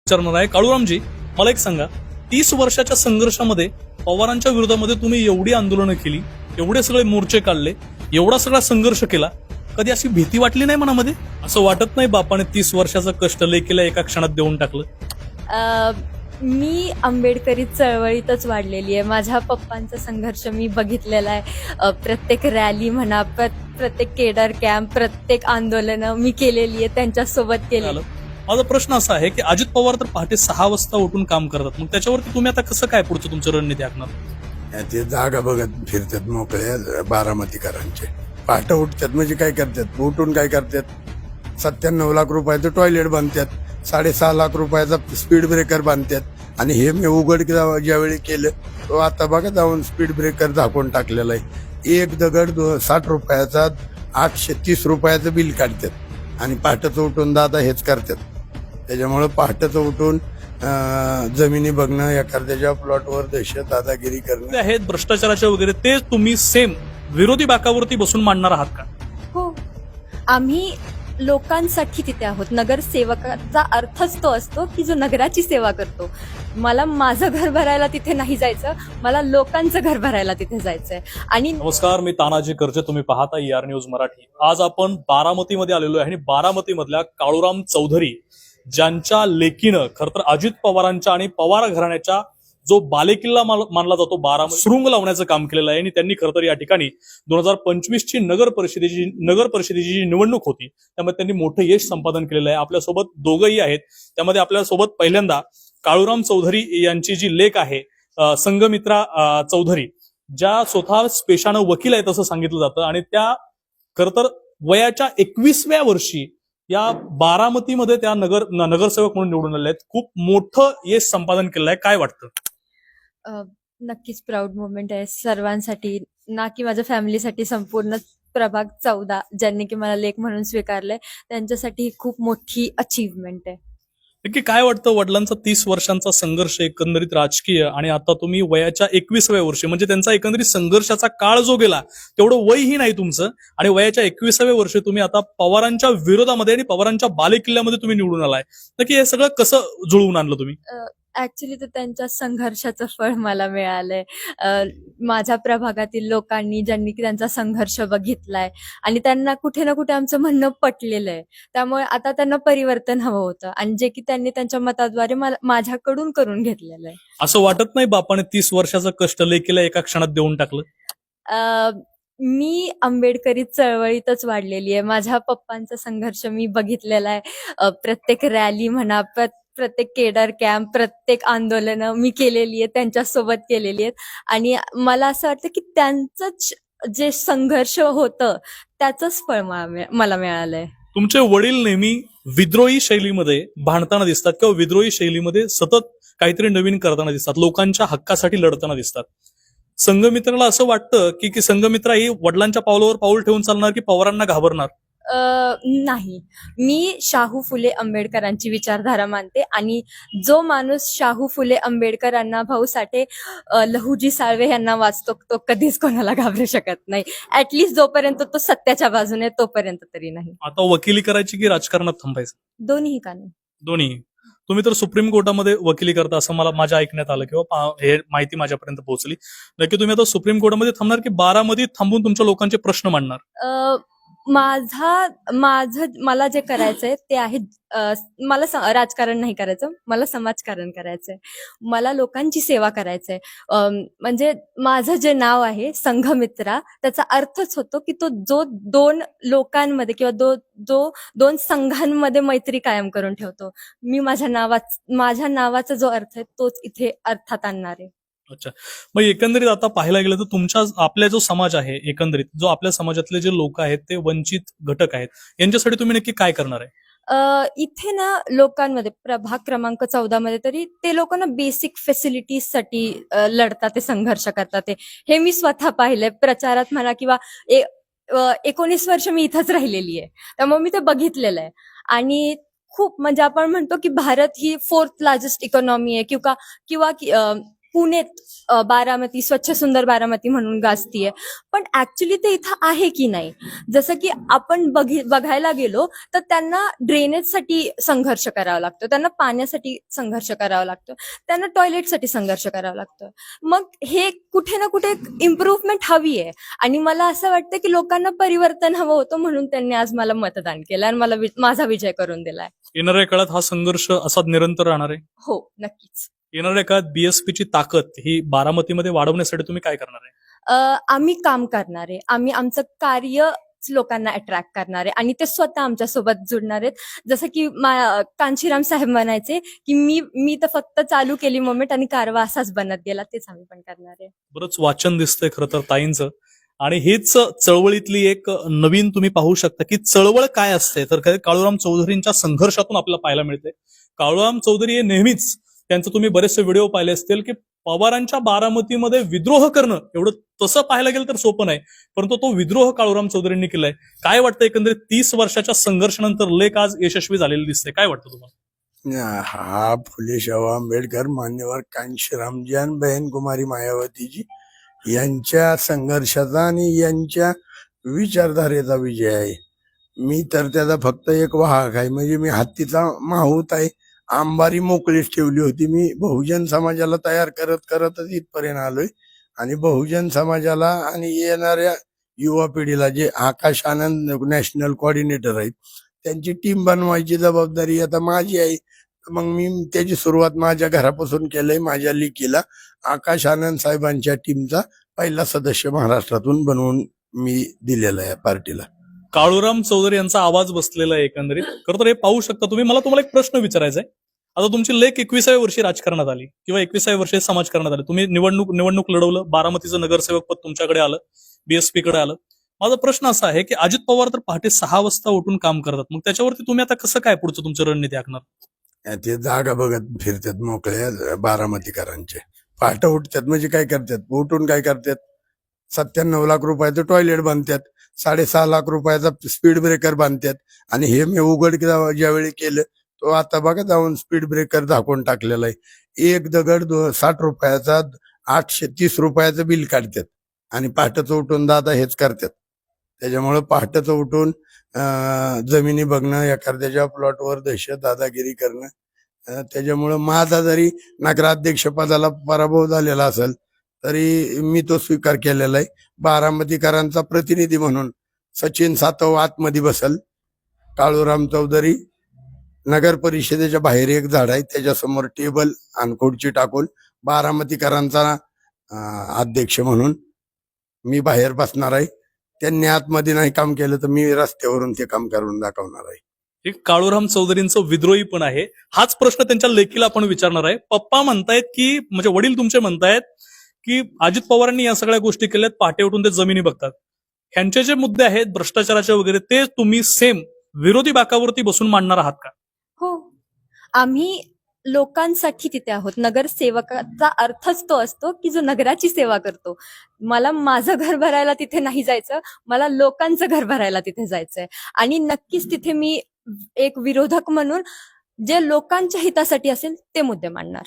विचारणार आहे. काळूरामजी, मला एक सांगा, 30 वर्षाच्या संघर्षामध्ये पवारांच्या विरोधामध्ये तुम्ही एवढी आंदोलनं केली, एवढे सगळे मोर्चे काढले, एवढा सगळा संघर्ष केला, कधी अशी भीती वाटली नाही मनामध्ये? असं वाटत नाही बापाने 30 वर्षाचं कष्ट लेकीला एका क्षणात देऊन टाकलं? मी आंबेडकरी चळवळीतच वाढलेली आहे. माझ्या पप्पांचा संघर्ष मी बघितलेला आहे. प्रत्येक रॅली म्हणा, प्रत्येक केडर कॅम्प, प्रत्येक आंदोलनं मी केलेली आहे, त्यांच्यासोबत केलेली. माझा प्रश्न असा आहे की अजित पवार तर पहाटे 6 वाजता उठून काम करतात, मग त्याच्यावरती तुम्ही आता कसं काय पुढचं तुमचं रणनीती आखणार? ते जागा बघत फिरतात मोकळे बारामतीकरांचे. पहाटे उठतात म्हणजे काय करतात, उठून काय करतात, 97 लाख रुपयाचं टॉयलेट बांधतात, 6.5 लाख रुपयाचा स्पीड ब्रेकर बांधतात. आणि हे मी उघड ज्यावेळी केलं तो आता बघा जाऊन स्पीड ब्रेकर झाकून टाकलेला आहे. एक दगड 60 रुपयाचा 830 रुपयाचं बिल काढतात आणि पहाटेचं उठून दादा हेच करतात. त्याच्यामुळे पहाटेचं उठून जमिनी बघणं, एखाद्याच्या प्लॉटवर दहशत दादागिरी करणं ते आहेत भ्रष्टाचाराचे वगैरे, ते तुम्ही सेम विरोधी बाकावरती बसून मांडणार आहात का? हो, आम्ही लोकांसाठी तिथे आहोत. नगरसेवकाचा अर्थच तो असतो की जो नगराची सेवा करतो. मला माझं घर भरायला तिथे नाही जायचं, मला लोकांचं घर भरायला तिथे जायचंय. आणि नमस्कार, मी तानाजी कर्जे, तुम्ही पाहता ER न्यूज मराठी. आज आपण बारामतीमध्ये आलेलो आहे आणि बारामतीमधल्या काळूराम चौधरी, ज्यांच्या लेकीनं खरं तर अजित पवारांच्या आणि पवार घराण्याच्या जो बालेकिल्ला मानला जातो बारामती, सुरुंग लावण्याचं काम केलेलं आहे. आणि त्यांनी खरं तर या ठिकाणी 2025ची नगर परिषदेची जी निवडणूक होती त्यामध्ये त्यांनी मोठं यश संपादन केलेलं आहे. आपल्यासोबत दोघंही आहेत. त्यामध्ये आपल्यासोबत पहिल्यांदा काळूराम चौधरी यांची जी लेक आहे संघमित्रा चौधरी, ज्या स्वतः पेशानं वकील आहेत असं सांगितलं जातं, आणि त्या खरं तर वयाच्या 21व्या वर्षी या बारामतीमध्ये त्या नगरसेवक म्हणून निवडून आले आहेत. खूप मोठं यश संपादन केलं आहे. काय वाटतं? नक्कीच प्राऊड मोमेंट आहे सर्वांसाठी, ना की माझ्या फॅमिलीसाठी. संपूर्ण प्रभाग 14 ज्यांनी की मला लेक म्हणून स्वीकारलंय त्यांच्यासाठी ही खूप मोठी अचीवमेंट आहे. नक्की काय वाटतं, वडिलांचा 30 वर्षांचा संघर्ष एकंदरीत राजकीय, आणि आता तुम्ही वयाच्या 21व्या वर्षी, म्हणजे त्यांचा एकंदरीत संघर्षाचा काळ जो गेला तेवढं वयही नाही तुमचं, आणि वयाच्या 21व्या वर्षी तुम्ही आता पवारांच्या विरोधामध्ये आणि पवारांच्या बालेकिल्ल्यामध्ये तुम्ही निवडून आलाय. नक्की हे सगळं कसं जुळवून आणलं तुम्ही? ऍक्च्युली तर त्यांच्या संघर्षाचं फळ मला मिळालंय. माझ्या प्रभागातील लोकांनी ज्यांनी की त्यांचा संघर्ष बघितलाय आणि त्यांना कुठे ना कुठे आमचं म्हणणं पटलेलं आहे. त्यामुळे आता त्यांना परिवर्तन हवं होतं आणि जे की त्यांनी त्यांच्या मताद्वारे माझ्याकडून करून घेतलेलं आहे. असं वाटत नाही बापाने 30 वर्षाचं कष्ट लेकीला एका क्षणात देऊन टाकलं? मी आंबेडकरी चळवळीतच वाढलेली आहे. माझ्या पप्पांचा संघर्ष मी बघितलेला आहे. प्रत्येक रॅली म्हणा, प्रत्येक केडर कॅम्प, प्रत्येक आंदोलनं मी केलेली आहेत, त्यांच्यासोबत केलेली आहेत. आणि मला असं वाटतं की त्यांचंच जे संघर्ष होतं त्याचंच फळ मला मिळालंय. तुमचे वडील नेहमी विद्रोही शैलीमध्ये भांडताना दिसतात, किंवा विद्रोही शैलीमध्ये सतत काहीतरी नवीन करताना दिसतात, लोकांच्या हक्कासाठी लढताना दिसतात. संघमित्राला असं वाटतं की संघमित्रा ही वडिलांच्या पावलावर पाऊल ठेवून चालणार, की पवारांना घाबरणार? नाही, मी शाहू फुले आंबेडकरांची विचारधारा मानते आणि जो माणूस शाहू फुले आंबेडकर, अण्णाभाऊ साठे, लहुजी साळवे यांना वाचतो तो कधीच कोणाला घाबरू शकत नाही. ऍटलिस्ट जोपर्यंत तो सत्याच्या बाजूने तोपर्यंत तरी नाही. आता वकिली करायची की राजकारणात थांबायचं? दोन्ही का नाही? दोन्ही. तुम्ही तर सुप्रीम कोर्टामध्ये वकिली करता असं माझ्या ऐकण्यात आलं, किंवा हे माहिती माझ्यापर्यंत पोहोचली. नक्की तुम्ही आता सुप्रीम कोर्टामध्ये थांबणार की बारामतीत थांबून तुमच्या लोकांचे प्रश्न मांडणार? मला जे करायचंय ते आहे, मला राजकारण नाही करायचं, मला समाजकारण करायचंय, मला लोकांची सेवा करायचंय. म्हणजे माझं जे नाव आहे संघमित्रा, त्याचा अर्थच होतो की तो जो दोन लोकांमध्ये किंवा दोन संघांमध्ये मैत्री कायम करून ठेवतो. मी माझ्या नावाचा जो अर्थ आहे तोच इथे अर्थात आणणार आहे. अच्छा, मग एकंदरीत आता पाहायला गेलं तर आपला जो समाज आहे, एकंदरीत जो आपल्या समाजातले जे लोक आहेत ते वंचित घटक आहेत, यांच्यासाठी तुम्ही नक्की काय करणार आहे? इथे ना लोकांमध्ये प्रभाग क्रमांक 14 मध्ये तरी ते लोक ना बेसिक फॅसिलिटीजसाठी लढतात, ते संघर्ष करतात. हे मी स्वतः पाहिलंय प्रचारात म्हणा, किंवा 19 वर्ष मी इथंच राहिलेली आहे, त्यामुळे मी ते बघितलेलं आहे. आणि खूप म्हणजे आपण म्हणतो की भारत ही 4th लार्जेस्ट इकॉनॉमी आहे, किंवा पुणेत बारामती स्वच्छ सुंदर बारामती म्हणून गाजतीये, पण ऍक्च्युली ते इथं आहे की नाही. जसं की आपण बघायला गेलो तर त्यांना ड्रेनेजसाठी संघर्ष करावा लागतो, त्यांना पाण्यासाठी संघर्ष करावा लागतो, त्यांना टॉयलेटसाठी संघर्ष करावा लागतो. मग हे कुठे ना कुठे इम्प्रुव्हमेंट हवी आहे, आणि मला असं वाटतं की लोकांना परिवर्तन हवं होतं, म्हणून त्यांनी आज मला मतदान केलं आणि मला माझा विजय करून दिलाय. येणाऱ्या काळात हा संघर्ष असा निरंतर राहणार आहे. हो, नक्कीच. येणाऱ्या काळात बीएसपीची ताकद ही बारामतीमध्ये वाढवण्यासाठी तुम्ही काय करणार आहे? आम्ही काम करणार आहे, आम्ही आमचं कार्य लोकांना अट्रॅक्ट करणार आहे आणि ते स्वतः आमच्या सोबत जुडणार आहेत. जसं की कांशीराम साहेब म्हणायचे की मी तर फक्त चालू केली मोमेंट आणि कारवा असाच बनत गेला, तेच आम्ही पण करणार आहे. बरंच वाचन दिसतंय खरं तर ताईंचं, आणि हेच चळवळीतली एक नवीन तुम्ही पाहू शकता की चळवळ काय असते तर काळूराम चौधरींच्या संघर्षातून आपल्याला पाहायला मिळते. काळूराम चौधरी हे नेहमीच, त्यांचं तुम्ही बरेचसे व्हिडिओ पाहिले असतील की पवारांच्या बारामतीमध्ये विद्रोह करणं एवढं तसं पाहायला गेलं तर सोपं नाही, परंतु तो विद्रोह काळूराम चौधरींनी केलाय. काय वाटतं एकंदरीत 30 वर्षाच्या संघर्षानंतर लेख आज यशस्वी झालेले दिसते, काय वाटतं तुम्हाला? हा फुले शाहू आंबेडकर, मान्यवर कांशीरामजी आणि बहन कुमारी मायावतीजी यांच्या संघर्षाचा आणि यांच्या विचारधारेचा विजय आहे. मी तर त्याचा फक्त एक वाहक आहे, म्हणजे मी हत्तीचा माहूत आहे. आंबारी मोकळीच ठेवली होती. मी बहुजन समाजाला तयार करतच इथपर्यंत आलोय, आणि बहुजन समाजाला आणि येणाऱ्या युवा पिढीला जे आकाश आनंद नॅशनल कोऑर्डिनेटर आहेत त्यांची टीम बनवायची जबाबदारी आता माझी आहे. मग मी त्याची सुरुवात माझ्या घरापासून केलंय. माझ्या लेकीला आकाश आनंद साहेबांच्या टीमचा पहिला सदस्य महाराष्ट्रातून बनवून मी दिलेला आहे पार्टीला. काळूराम चौधरी यांचा आवाज बसलेला आहे एकंदरीत. खरं तर हे पाहू शकता तुम्ही. मला तुम्हाला एक प्रश्न विचारायचा आहे. आता तुमची लेक 21व्या वर्षी राजकारणात आली किंवा 21व्या वर्षी समाजकारणात आली, तुम्ही निवडणूक लढवलं, बारामतीचं नगरसेवक पद तुमच्याकडे आलं, बीएसपी कडे आलं. माझा प्रश्न असा आहे की अजित पवार तर पहाटे 6 वाजता उठून काम करतात, मग त्याच्यावरती तुम्ही आता कसं काय पुढचं तुमची रणनीती आखणार? ते जागा बघत फिरतात मोकळ्या बारामतीकरांचे. पहाटे उठतात म्हणजे काय करतात, उठून काय करतात, 97 लाख रुपयाचं टॉयलेट बांधतात, 6.5 लाख रुपयाचा स्पीड ब्रेकर बांधतात. आणि हे मी उघड ज्यावेळी केलं तो आता बघा जाऊन स्पीड ब्रेकर झाकून टाकलेला आहे. एक दगड 60 रुपयाचा 830 रुपयाचं बिल काढतात आणि पहाटेचं उठून दादा हेच करतात. त्याच्यामुळं पहाटेचं उठून जमिनी बघणं, एखाद्याच्या प्लॉटवर दहशत दादागिरी करणं, त्याच्यामुळं माझा जरी नगराध्यक्ष पदाला पराभव झालेला असेल तरी मी तो स्वीकार केलेला आहे. बारामतीकरांचा प्रतिनिधी म्हणून सचिन सातव आतमध्ये बसल. काळूराम चौधरी नगर परिषदेच्या बाहेर एक झाड आहे, त्याच्यासमोर टेबल आणि खुर्ची टाकून बारामतीकरांचा अध्यक्ष म्हणून मी बाहेर बसणार आहे. त्यांनी आतमध्ये नाही काम केलं तर मी रस्त्यावरून ते काम करून दाखवणार आहे. हे काळूराम चौधरींचं विद्रोही पण आहे. हाच प्रश्न त्यांच्या लेकीला आपण विचारणार आहे. पप्पा म्हणतायत की, म्हणजे वडील तुमचे म्हणतायत की अजित पवारांनी या सगळ्या गोष्टी केल्यात, पहाटे उठून ते जमिनी बघतात. ह्यांचे जे मुद्दे आहेत भ्रष्टाचाराचे वगैरे, ते तुम्ही सेम विरोधी बाकावरती बसून मांडणार आहात का? हो, आम्ही लोकांसाठी तिथे आहोत. नगरसेवकाचा अर्थच तो असतो की जो नगराची सेवा करतो. मला माझं घर भरायला तिथे नाही जायचं, मला लोकांचं घर भरायला तिथे जायचंय. आणि नक्कीच तिथे मी एक विरोधक म्हणून जे लोकांच्या हितासाठी असेल ते मुद्दे मांडणार.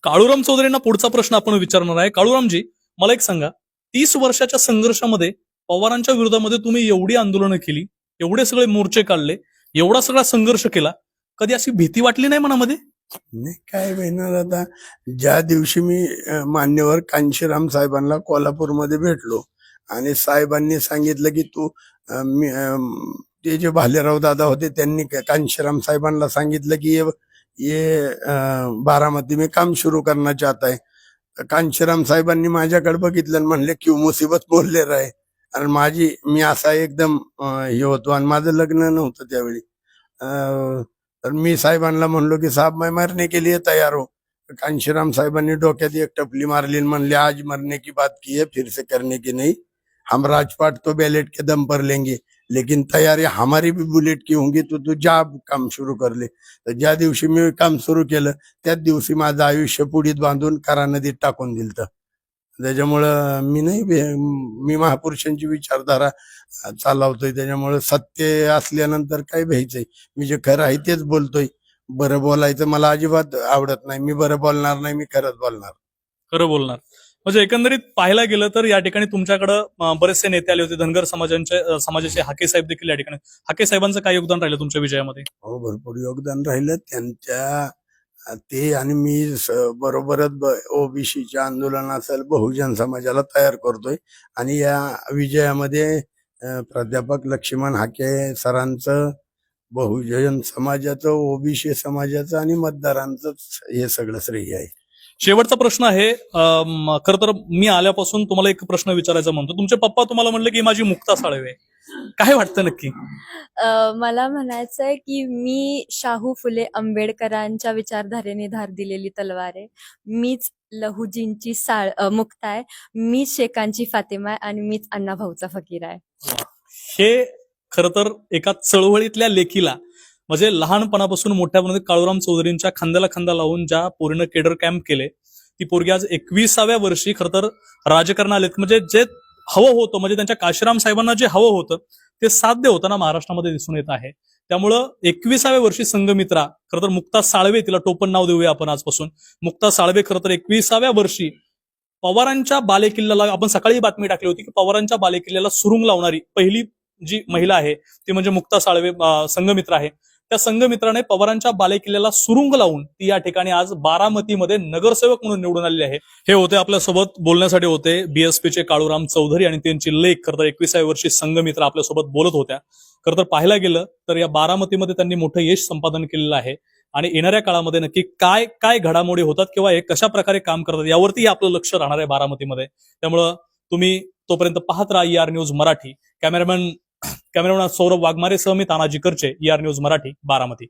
काळूराम चौधरींना पुढचा प्रश्न आपण विचारणार आहे. काळूरामजी, मला एक सांगा, 30 वर्षाच्या संघर्षामध्ये पवारांच्या विरोधामध्ये तुम्ही एवढी आंदोलनं केली, एवढे सगळे मोर्चे काढले, एवढा सगळा संघर्ष केला, कधी अशी भीती वाटली नाही मनामध्ये? नाही, काय होणार आता. ज्या दिवशी मी मान्यवर कांशीराम साहेबांना कोल्हापूरमध्ये भेटलो आणि साहेबांनी सांगितलं की तू ते जे भालेराव दादा होते त्यांनी कांशीराम साहेबांना सांगितलं की ये बारामती में काम शुरू करना चाहता है. कांशीराम साहेबांनी माझ्याकडे बघितलं आणि म्हणले क्यों मुसीबत बोलले राय. आणि मी असा एकदम हे होतो आणि माझं लग्न नव्हतं त्यावेळी. तर मी साहेबांना म्हणलो की साहब मैं मरने के लिए तैयार हो. कांशीराम साहेबांनी डोक्यात एक टपली मारली आणि म्हणले आज मरने की बात की है, फिर से करने की नहीं. हम राजपाट तो बैलेट के दम पर लेंगे, लेकिन तयारी हमारी भी बुलेट की होंगी. तू जा काम सुरू करले. तर ज्या दिवशी मी काम सुरू केलं त्याच दिवशी माझं आयुष्य पुढीत बांधून करा नदीत टाकून दिलं. त्याच्यामुळं मी महापुरुषांची विचारधारा चालवतोय. त्याच्यामुळे सत्य असल्यानंतर काय भ्यायचंय. मी जे खरं आहे तेच बोलतोय. बरं बोलायचं मला अजिबात आवडत नाही. मी बरं बोलणार नाही, मी खरंच बोलणार. खरं बोलणार. म्हणजे एकंदरीत पाहायला गेलं तर या ठिकाणी तुमच्याकडे बरेचसे नेते आले होते. धनगर समाजाचे हाके साहेब देखील या ठिकाणी. हाके साहेबांचं काय योगदान राहिलं तुमच्या विजयामध्ये? हो, भरपूर योगदान राहिलं त्यांच्या. ते आणि मी बरोबरच ओबीसीच्या आंदोलन असेल, बहुजन समाजाला तयार करतोय. आणि या विजयामध्ये प्राध्यापक लक्ष्मण हाके सरांचं, बहुजन समाजाचं, ओबीसी समाजाचं आणि मतदारांचं हे सगळं श्रेय आहे. शेवटचा प्रश्न आहे. खरं तर मी आल्यापासून तुम्हाला एक प्रश्न विचारायचा म्हणतो. तुमचे पप्पा तुम्हाला म्हणले की माझी मुक्ता साळवे. काय वाटतं नक्की? मला म्हणायचंय की मी शाहू फुले आंबेडकरांच्या विचारधारेने धार दिलेली तलवार आहे. मीच लहुजींची मुक्ता आहे. मीच शेखांची फातिमा आहे आणि मीच अण्णाभाऊचा फकीर आहे. हे खरं तर एका चळवळीतल्या लेखीला, म्हणजे लहानपणापासून मोठ्यापर्यंत काळूराम चौधरींच्या खांद्याला खांदा लावून ज्या पोरीनं केडर कॅम्प केले, ती पोरगी आज 21व्या वर्षी खरं तर राजकारणात आलेत. म्हणजे जे हवं होतं, म्हणजे त्यांच्या काशीराम साहेबांना जे हवं होतं ते साध्य होताना महाराष्ट्रामध्ये दिसून येत आहे. त्यामुळं 21व्या वर्षी संघमित्रा, खरं तर मुक्ता साळवे, तिला टोपण नाव देऊया आपण आजपासून. मुक्ता साळवे खरं तर 21व्या वर्षी पवारांच्या बालेकिल्ल्याला, आपण सकाळी बातमी टाकली होती की पवारांच्या बालेकिल्ल्याला सुरुंग लावणारी पहिली जी महिला आहे ती म्हणजे मुक्ता साळवे संघमित्र आहे. त्या संघमित्राने पवारांच्या बालेकिल्ल्याला सुरुंग लावून ती या ठिकाणी आज बारामतीमध्ये नगरसेवक म्हणून निवडून आलेले आहे. हे होते आपल्यासोबत बोलण्यासाठी होते बीएसपीचे काळूराम चौधरी आणि त्यांची लेख खरं तर 21व्या वर्षी संघमित्र आपल्यासोबत बोलत होत्या. खरं तर पाहायला गेलं तर या बारामतीमध्ये त्यांनी मोठं यश संपादन केलेलं आहे आणि येणाऱ्या काळामध्ये नक्की काय काय घडामोडी होतात किंवा हे कशा प्रकारे काम करतात यावरती आपलं लक्ष राहणार आहे बारामतीमध्ये. त्यामुळं तुम्ही तोपर्यंत पाहत राहा ER news Marathi. Cameraman Saurabh वाघमारेसह मी तानाजी करचे, ER न्यूज मराठी, बारामती.